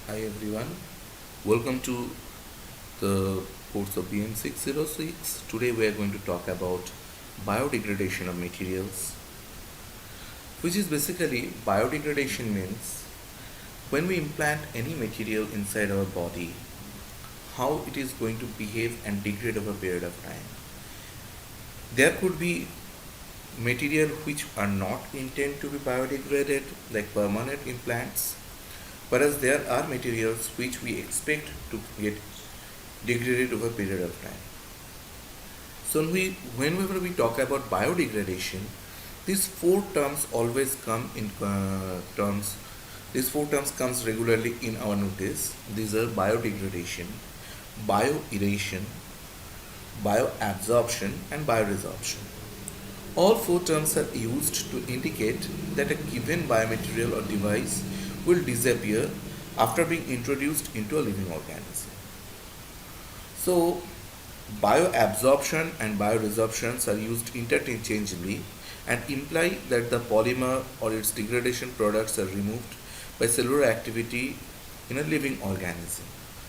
Hi everyone, welcome to the course of BM 606. Today we are going to talk about biodegradation of materials, which is basically biodegradation means when we implant any material inside our body, how it is going to behave and degrade over a period of time. There could be material which are not intended to be biodegraded, like permanent implants, whereas there are materials which we expect to get degraded over a period of time. So whenever we talk about biodegradation, these four terms always come in terms. These four terms comes regularly in our notice. These are biodegradation, bioeration, bioabsorption, and bioresorption. All four terms are used to indicate that a given biomaterial or device will disappear after being introduced into a living organism. So, bioabsorption and bioresorptions are used interchangeably and imply that the polymer or its degradation products are removed by cellular activity in a living organism.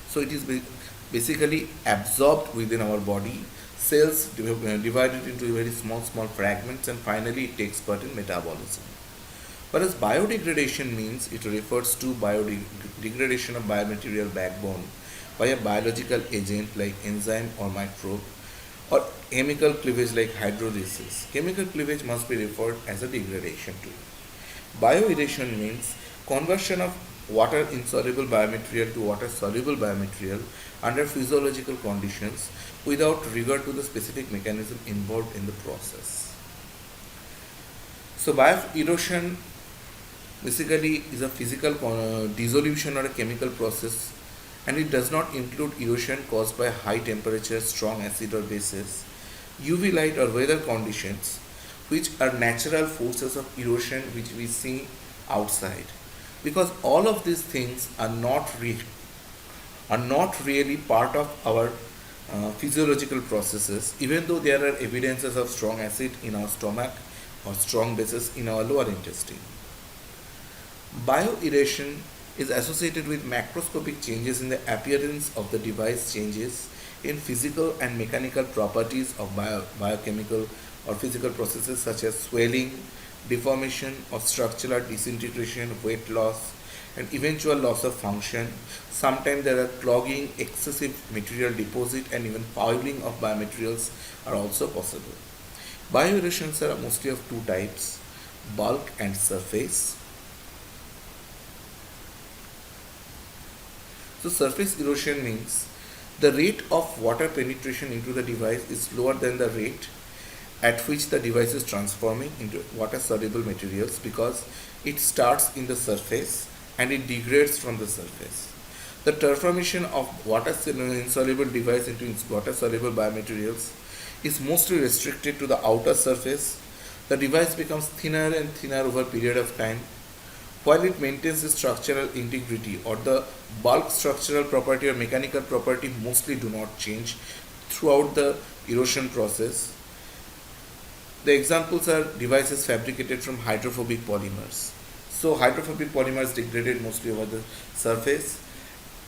So, it is basically absorbed within our body, cells divided into very small fragments, and finally it takes part in metabolism. Whereas biodegradation means it refers to biodegradation of biomaterial backbone by a biological agent like enzyme or microbe, or chemical cleavage like hydrolysis. Chemical cleavage must be referred as a degradation too. Bioeration means conversion of water insoluble biomaterial to water soluble biomaterial under physiological conditions without regard to the specific mechanism involved in the process. So bioerosion basically is a physical dissolution or a chemical process, and it does not include erosion caused by high temperature, strong acid or bases, UV light or weather conditions, which are natural forces of erosion which we see outside. Because all of these things are not really part of our physiological processes, even though there are evidences of strong acid in our stomach or strong bases in our lower intestine. Bioeration is associated with macroscopic changes in the appearance of the device, changes in physical and mechanical properties of biochemical or physical processes such as swelling, deformation or structural disintegration, weight loss, and eventual loss of function. Sometimes there are clogging, excessive material deposit, and even fouling of biomaterials are also possible. Bioerosions are mostly of two types: bulk and surface. So surface erosion means the rate of water penetration into the device is lower than the rate at which the device is transforming into water soluble materials, because it starts in the surface and it degrades from the surface. The transformation of water insoluble device into water soluble biomaterials is mostly restricted to the outer surface. The device becomes thinner and thinner over a period of time, while it maintains the structural integrity, or the bulk structural property or mechanical property mostly do not change throughout the erosion process. The examples are devices fabricated from hydrophobic polymers. So hydrophobic polymers degraded mostly over the surface,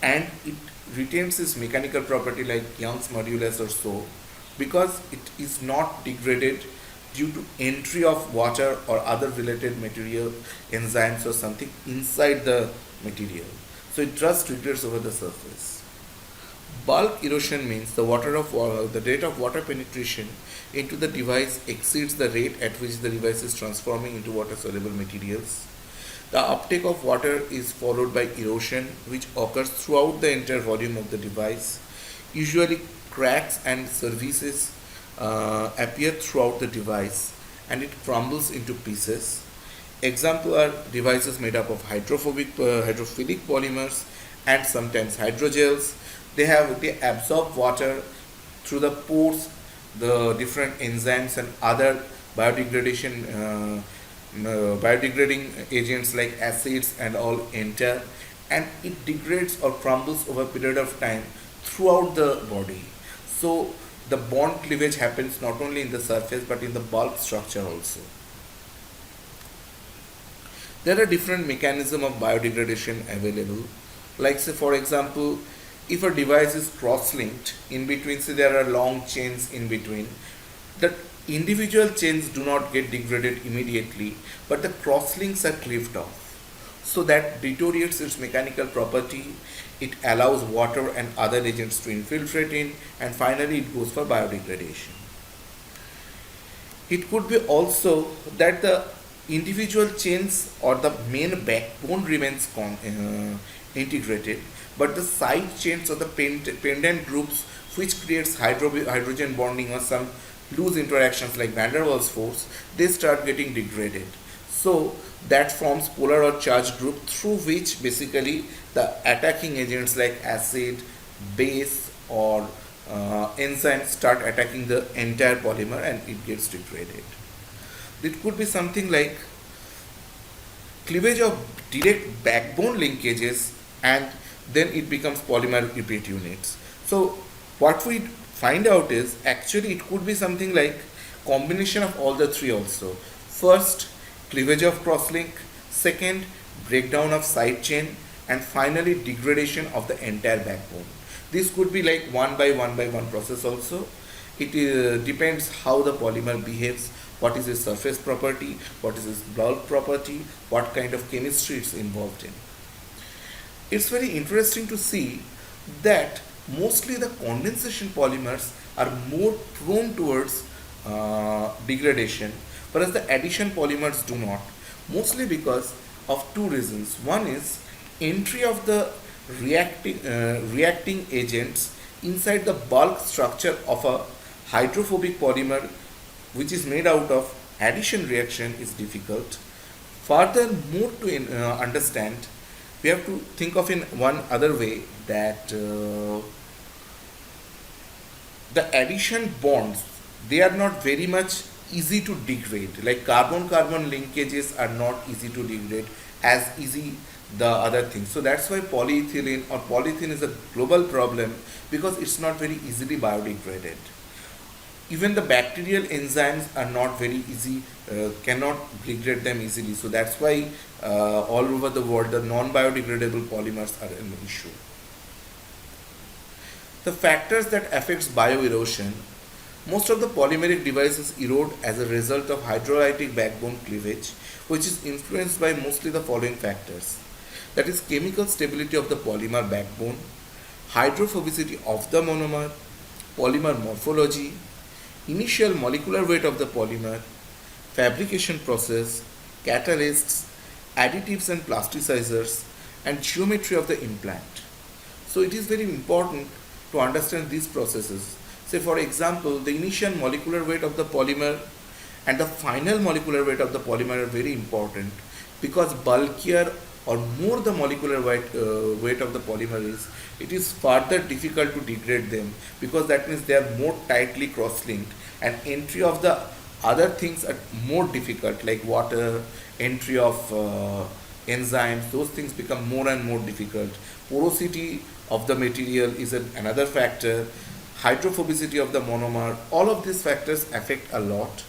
and it retains its mechanical property like Young's modulus or so, because it is not degraded due to entry of water or other related material, enzymes or something inside the material. So it just degrades over the surface. Bulk erosion means the rate of water penetration into the device exceeds the rate at which the device is transforming into water soluble materials. The uptake of water is followed by erosion, which occurs throughout the entire volume of the device. Usually cracks and surfaces appear throughout the device, and it crumbles into pieces. Example are devices made up of hydrophilic polymers and sometimes hydrogels. They absorb water through the pores. The different enzymes and other biodegrading agents like acids and all enter, and it degrades or crumbles over a period of time throughout the body. So the bond cleavage happens not only in the surface but in the bulk structure also. There are different mechanisms of biodegradation available. Like say for example, if a device is cross-linked in between, say there are long chains in between, the individual chains do not get degraded immediately, but the cross-links are cleaved off. So that deteriorates its mechanical property, it allows water and other agents to infiltrate in, and finally it goes for biodegradation. It could be also that the individual chains or the main backbone remains integrated, but the side chains or the pendant groups, which creates hydrogen bonding or some loose interactions like van der Waals force, they start getting degraded. So that forms polar or charged group through which basically the attacking agents like acid, base, or enzymes start attacking the entire polymer and it gets degraded. It could be something like cleavage of direct backbone linkages, and then it becomes polymer repeat units. So what we find out is actually it could be something like combination of all the three also. First, cleavage of crosslink, second, breakdown of side chain, and finally degradation of the entire backbone. This could be like one by one process also. It depends how the polymer behaves, what is its surface property, what is its bulk property, what kind of chemistry it's involved in. It's very interesting to see that mostly the condensation polymers are more prone towards degradation, whereas the addition polymers do not, mostly because of two reasons. One is entry of the reacting agents inside the bulk structure of a hydrophobic polymer, which is made out of addition reaction, is difficult. Furthermore, to understand, we have to think of in one other way that the addition bonds, they are not very much easy to degrade. Like carbon carbon linkages are not easy to degrade as easy the other things. So that's why polyethylene or polythene is a global problem, because it's not very easily biodegraded. Even the bacterial enzymes are not very easy, cannot degrade them easily. So that's why all over the world the non-biodegradable polymers are an issue. The factors that affects bioerosion: most of the polymeric devices erode as a result of hydrolytic backbone cleavage, which is influenced by mostly the following factors. That is chemical stability of the polymer backbone, hydrophobicity of the monomer, polymer morphology, initial molecular weight of the polymer, fabrication process, catalysts, additives and plasticizers, and geometry of the implant. So it is very important to understand these processes. Say for example, the initial molecular weight of the polymer and the final molecular weight of the polymer are very important, because bulkier or more the molecular weight of the polymer is, it is further difficult to degrade them, because that means they are more tightly cross-linked, and entry of the other things are more difficult, like water, entry of enzymes, those things become more and more difficult. Porosity of the material is another factor, hydrophobicity of the monomer, all of these factors affect a lot.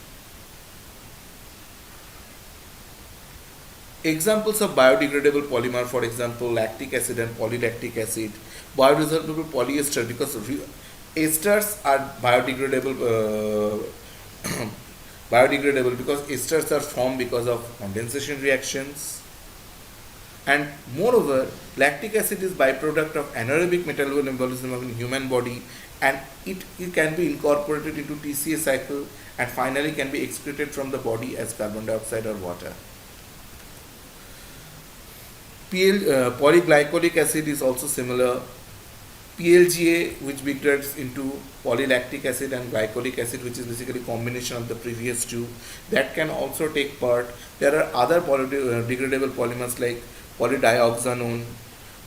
Examples of biodegradable polymer, for example, lactic acid and polylactic acid, bioresorbable polyester, because esters are biodegradable because esters are formed because of condensation reactions. And moreover, lactic acid is byproduct of anaerobic metabolism of the human body, and it can be incorporated into TCA cycle and finally can be excreted from the body as carbon dioxide or water. Polyglycolic acid is also similar. PLGA, which degrades into polylactic acid and glycolic acid, which is basically combination of the previous two, that can also take part. There are other degradable polymers like polydioxanone,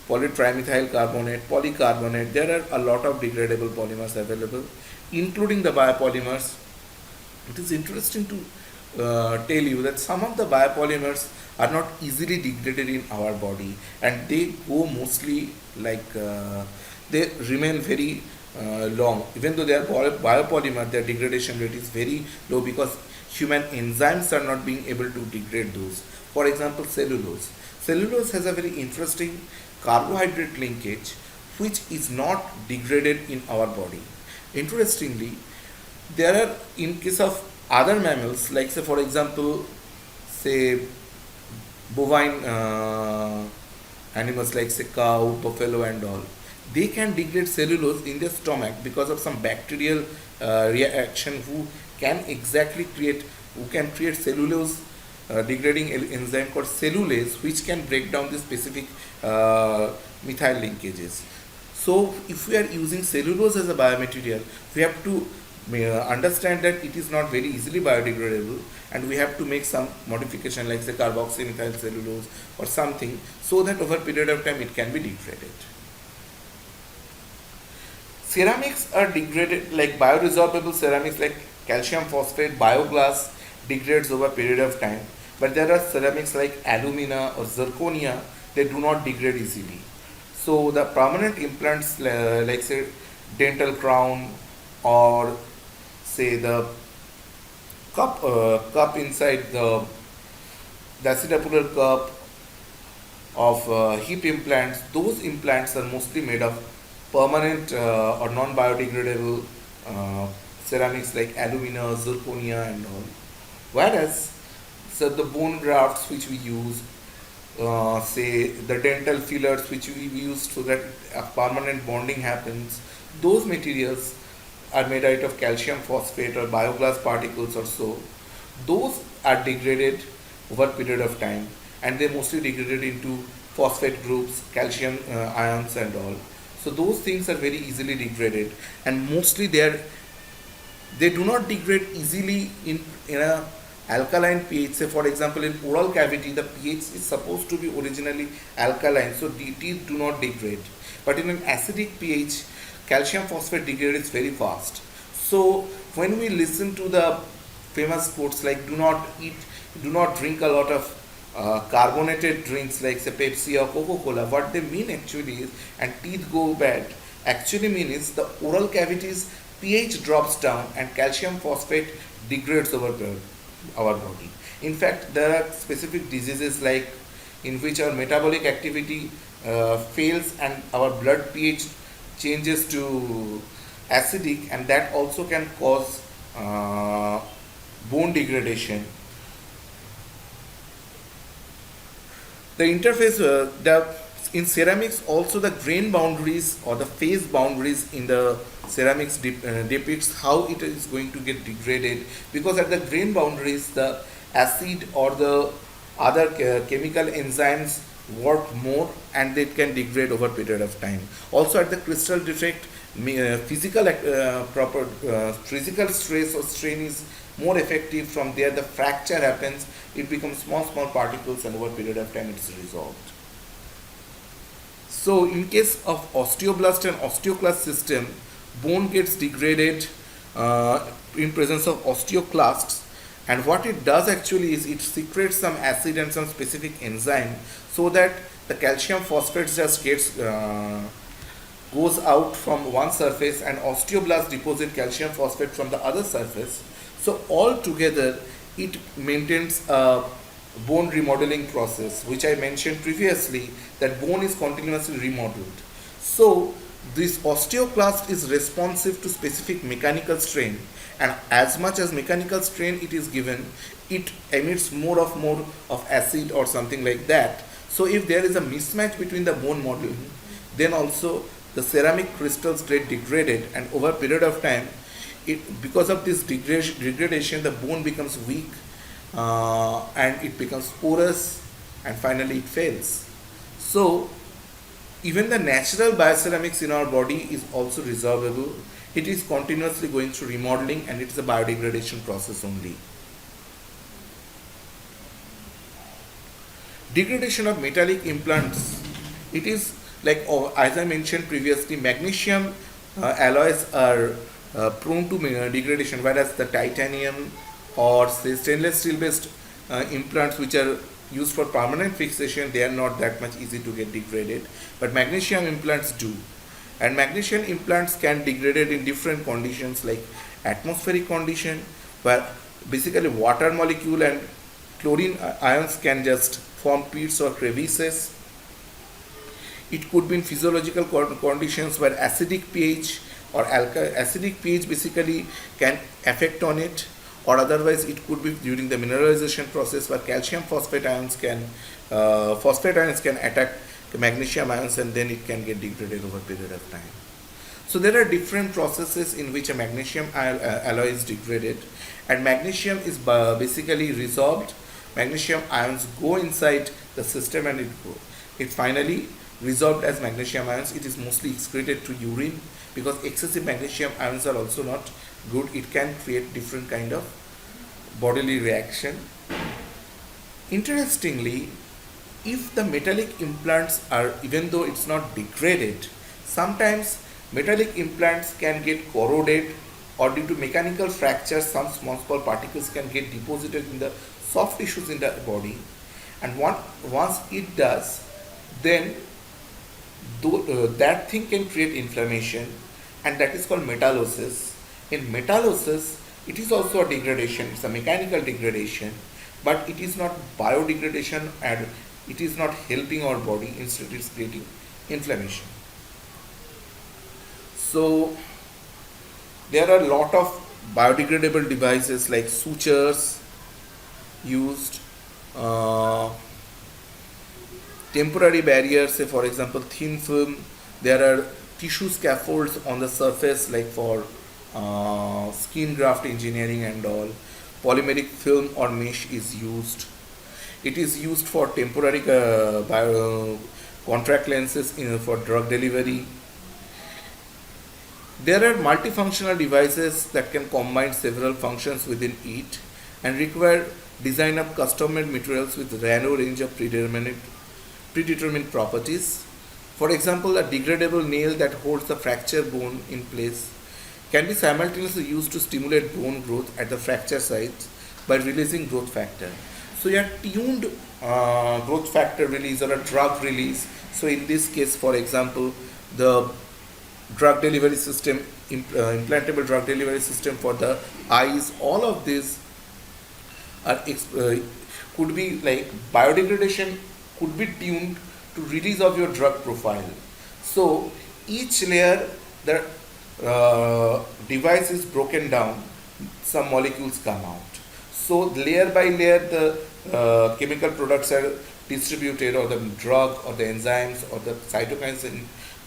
polytrimethyl carbonate, polycarbonate. There are a lot of degradable polymers available, including the biopolymers. It is interesting to tell you that some of the biopolymers are not easily degraded in our body, and they go mostly like they remain very long. Even though they are biopolymer, their degradation rate is very low because human enzymes are not being able to degrade those. For example, cellulose. Cellulose has a very interesting carbohydrate linkage which is not degraded in our body. Interestingly, there are, in case of other mammals, like say for example, say bovine animals like say cow, buffalo and all, they can degrade cellulose in their stomach because of some bacterial reaction who can create cellulose degrading enzyme called cellulase, which can break down the specific methyl linkages. So if we are using cellulose as a biomaterial, we have to understand that it is not very easily biodegradable, and we have to make some modification like say carboxymethyl cellulose or something, so that over a period of time it can be degraded. Ceramics are degraded, like bioresorbable ceramics like calcium phosphate, bioglass degrades over a period of time, but there are ceramics like alumina or zirconia, they do not degrade easily. So the permanent implants like say dental crown or say the cup inside the acetapular cup of hip implants, those implants are mostly made of permanent or non-biodegradable ceramics like alumina, zirconia and all. Whereas, so the bone grafts which we use, say the dental fillers which we use so that a permanent bonding happens, those materials are made out of calcium phosphate or bioglass particles or so. Those are degraded over a period of time, and they mostly degraded into phosphate groups, calcium ions and all. So those things are very easily degraded, and mostly they do not degrade easily in a alkaline pH. Say for example in oral cavity the pH is supposed to be originally alkaline, so teeth do not degrade. But in an acidic pH, calcium phosphate degrades very fast. So when we listen to the famous quotes like do not drink a lot of carbonated drinks like say Pepsi or Coca-Cola, what they mean actually is, and teeth go bad, actually mean is the oral cavities pH drops down and calcium phosphate degrades over our body. In fact, there are specific diseases like in which our metabolic activity fails and our blood pH changes to acidic, and that also can cause bone degradation. The interface, in ceramics also the grain boundaries or the phase boundaries in the ceramics depicts how it is going to get degraded, because at the grain boundaries the acid or the other chemical enzymes work more and they can degrade over a period of time. Also at the crystal defect, physical stress or strain is more effective. From there the fracture happens, it becomes small particles, and over a period of time it is resolved. So in case of osteoblast and osteoclast system, bone gets degraded in presence of osteoclasts, and what it does actually is it secretes some acid and some specific enzyme so that the calcium phosphate just goes out from one surface and osteoblast deposit calcium phosphate from the other surface. So all together it maintains a bone remodeling process, which I mentioned previously, that bone is continuously remodeled. So this osteoclast is responsive to specific mechanical strain, and as much as mechanical strain it is given, it emits more of acid or something like that. So if there is a mismatch between the bone modeling, then also the ceramic crystals get degraded, and over a period of time, because of this degradation, the bone becomes weak and it becomes porous, and finally it fails. So even the natural bioceramics in our body is also resorbable. It is continuously going through remodeling, and it is a biodegradation process only. Degradation of metallic implants. It is like, as I mentioned previously, magnesium alloys are prone to degradation, whereas the titanium or say stainless steel based implants which are used for permanent fixation, they are not that much easy to get degraded, but magnesium implants do. And magnesium implants can degrade in different conditions like atmospheric condition, where basically water molecule and chlorine ions can just form pits or crevices. It could be in physiological conditions where acidic pH or acidic pH basically can affect on it, or otherwise it could be during the mineralization process where calcium phosphate ions can attack magnesium ions, and then it can get degraded over a period of time. So there are different processes in which a magnesium alloy is degraded, and magnesium is basically resolved. Magnesium ions go inside the system, and it finally resolved as magnesium ions. It is mostly excreted to urine, because excessive magnesium ions are also not good. It can create different kind of bodily reaction. Interestingly, if the metallic implants are, even though it's not degraded, sometimes metallic implants can get corroded, or due to mechanical fractures some small particles can get deposited in the soft tissues in the body, and once it does, then that thing can create inflammation, and that is called metallosis. In metallosis, it is also a degradation, it's a mechanical degradation, but it is not biodegradation, and it is not helping our body, instead it's creating inflammation. So there are a lot of biodegradable devices like sutures used, temporary barriers, say for example thin film. There are tissue scaffolds on the surface like for skin graft engineering and all. Polymeric film or mesh is used. It is used for temporary contract lenses for drug delivery. There are multifunctional devices that can combine several functions within it and require design of custom-made materials with a narrow range of predetermined properties. For example, a degradable nail that holds the fractured bone in place can be simultaneously used to stimulate bone growth at the fracture sites by releasing growth factor. So you have tuned growth factor release or a drug release. So in this case, for example, the drug delivery system, implantable drug delivery system for the eyes, all of these are could be like biodegradation could be tuned to release of your drug profile. So each layer the device is broken down, some molecules come out. So layer by layer the chemical products are distributed, or the drug or the enzymes or the cytokines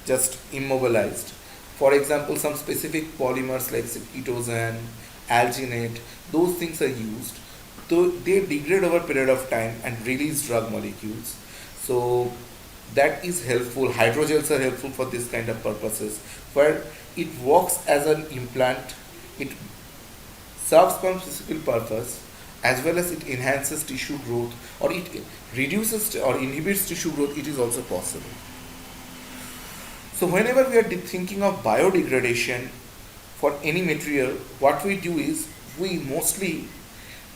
just immobilized. For example, some specific polymers like ketosane, alginate, those things are used. So they degrade over a period of time and release drug molecules. So that is helpful. Hydrogels are helpful for this kind of purposes, where it works as an implant, it serves some specific purpose, as well as it enhances tissue growth, or it reduces or inhibits tissue growth. It is also possible. So whenever we are thinking of biodegradation for any material, what we do is we mostly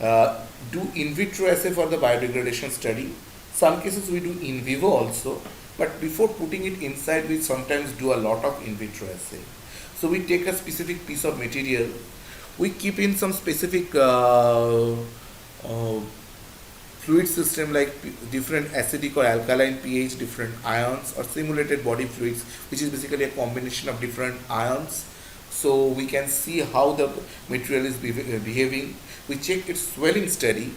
do in vitro assay for the biodegradation study. Some cases we do in vivo also, but before putting it inside, we sometimes do a lot of in vitro assay. So we take a specific piece of material, we keep in some specific fluid system like different acidic or alkaline pH, different ions, or simulated body fluids, which is basically a combination of different ions. So we can see how the material is behaving. We check its swelling study,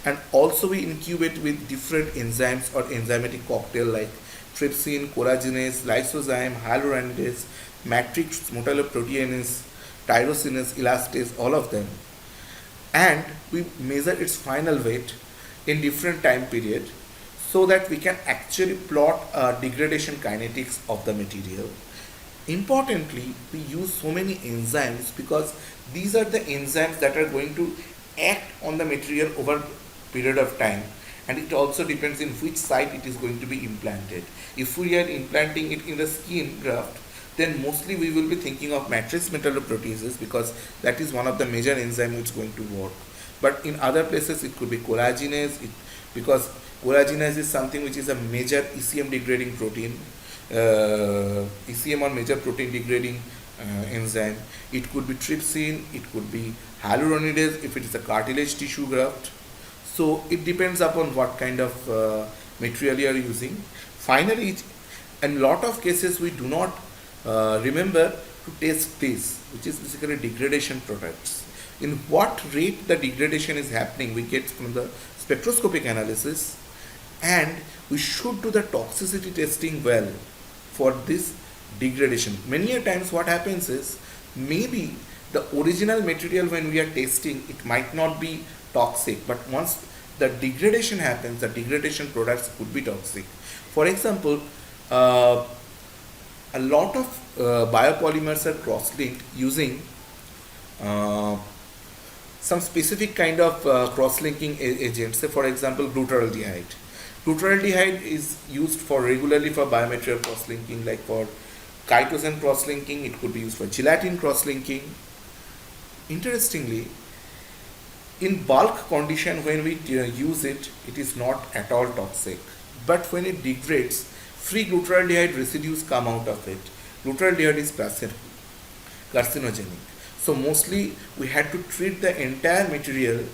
and also we incubate with different enzymes or enzymatic cocktail like trypsin, collagenase, lysozyme, hyaluronidase, matrix, metalloproteinase, tyrosinase, elastase, all of them. And we measure its final weight in different time period, so that we can actually plot degradation kinetics of the material. Importantly, we use so many enzymes because these are the enzymes that are going to act on the material over a period of time, and it also depends in which site it is going to be implanted. If we are implanting it in the skin graft, then mostly we will be thinking of matrix metalloproteases, because that is one of the major enzymes which is going to work. But in other places it could be collagenase, because collagenase is something which is a major ECM degrading protein, ECM or major protein degrading enzyme. It could be trypsin, it could be hyaluronidase if it is a cartilage tissue graft. So it depends upon what kind of material you are using. Finally, And lot of cases we do not remember to test this, which is basically degradation products. In what rate the degradation is happening, we get from the spectroscopic analysis, and we should do the toxicity testing well for this degradation. Many a times what happens is, maybe the original material when we are testing, it might not be toxic, but once the degradation happens, the degradation products could be toxic. For example, uh, a lot of biopolymers are cross-linked using uh, some specific kind of cross-linking agents. Say for example, glutaraldehyde. Glutaraldehyde is used for regularly for biomaterial cross-linking, like for chitosan cross-linking. It could be used for gelatin cross-linking. Interestingly, in bulk condition, when we use it, it is not at all toxic. But when it degrades, free glutaraldehyde residues come out of it. Glutaraldehyde is carcinogenic. So mostly we had to treat the entire material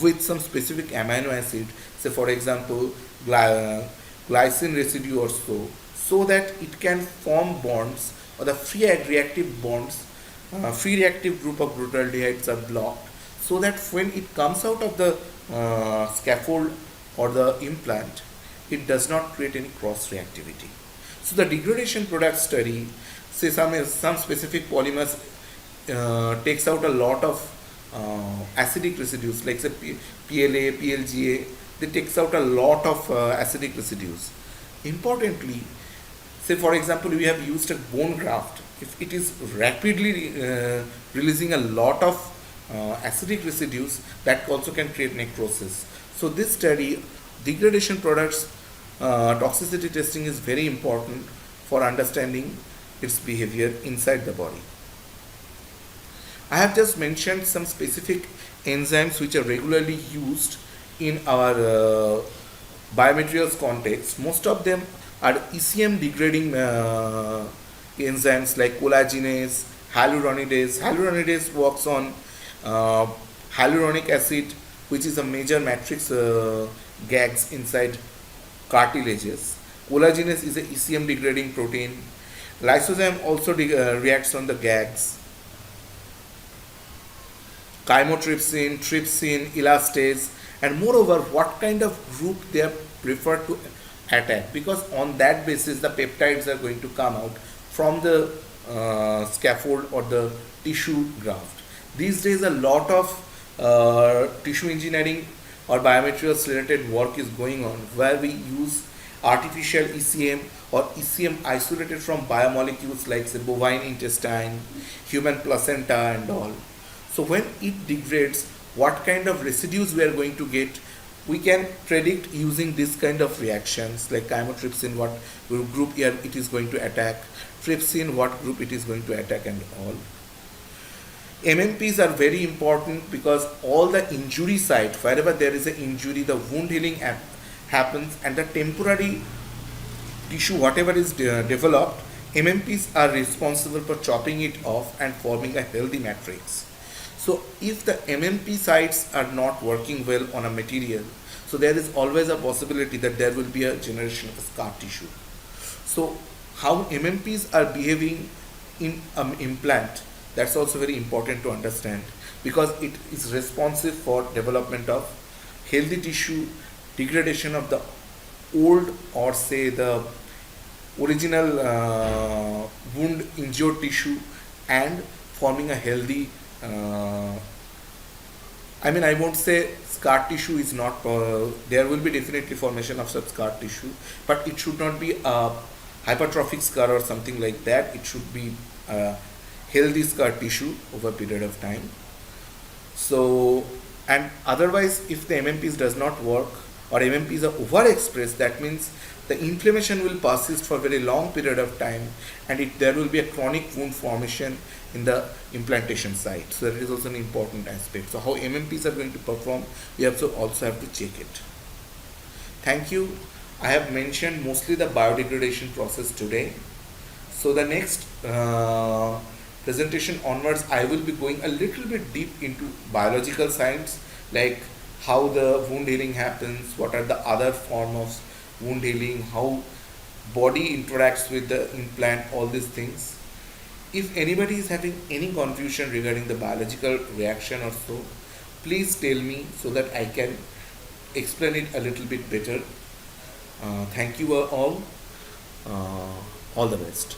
with some specific amino acid, say for example glycine residue or so that it can form bonds, or the free reactive bonds, free reactive group of glutaraldehydes are blocked, so that when it comes out of the scaffold or the implant, it does not create any cross reactivity. So the degradation product study, say some specific polymers takes out a lot of acidic residues, like say PLA, PLGA, they takes out a lot of acidic residues. Importantly, say for example we have used a bone graft, if it is rapidly releasing a lot of acidic residues, that also can create necrosis. So this study, degradation products toxicity testing is very important for understanding its behavior inside the body. I have just mentioned some specific enzymes which are regularly used in our biomaterials context. Most of them are ECM degrading enzymes like collagenase, hyaluronidase. Hyaluronidase works on uh, hyaluronic acid, which is a major matrix gags inside cartilages. Collagenase is a ECM degrading protein. Lysozyme also reacts on the gags. Chymotrypsin, trypsin, elastase, and moreover, what kind of group they are preferred to attack, because on that basis the peptides are going to come out from the scaffold or the tissue graft. These days, a lot of tissue engineering or biomaterials related work is going on, where we use artificial ECM or ECM isolated from biomolecules like say bovine intestine, human placenta, and all. So when it degrades, what kind of residues we are going to get, we can predict using this kind of reactions, like chymotrypsin, what group here it is going to attack, trypsin, what group it is going to attack, and all. MMPs are very important because all the injury site, wherever there is an injury, the wound healing happens, and the temporary tissue, whatever is developed, MMPs are responsible for chopping it off and forming a healthy matrix. So if the MMP sites are not working well on a material, so there is always a possibility that there will be a generation of scar tissue. So how MMPs are behaving in an implant, that's also very important to understand, because it is responsive for development of healthy tissue, degradation of the old or say the original wound injured tissue, and forming a healthy I won't say scar tissue is not, there will be definitely formation of such scar tissue, but it should not be a hypertrophic scar or something like that. It should be a healthy scar tissue over a period of time. So, and otherwise, if the MMPs does not work or MMPs are overexpressed, that means the inflammation will persist for a very long period of time, and there will be a chronic wound formation in the implantation site. So that is also an important aspect. So how MMPs are going to perform, we also have to check it. Thank you. I have mentioned mostly the biodegradation process today. So the next presentation onwards, I will be going a little bit deep into biological science, like how the wound healing happens, what are the other form of wound healing, how body interacts with the implant, all these things. If anybody is having any confusion regarding the biological reaction or so, please tell me so that I can explain it a little bit better. Thank you all. All the best.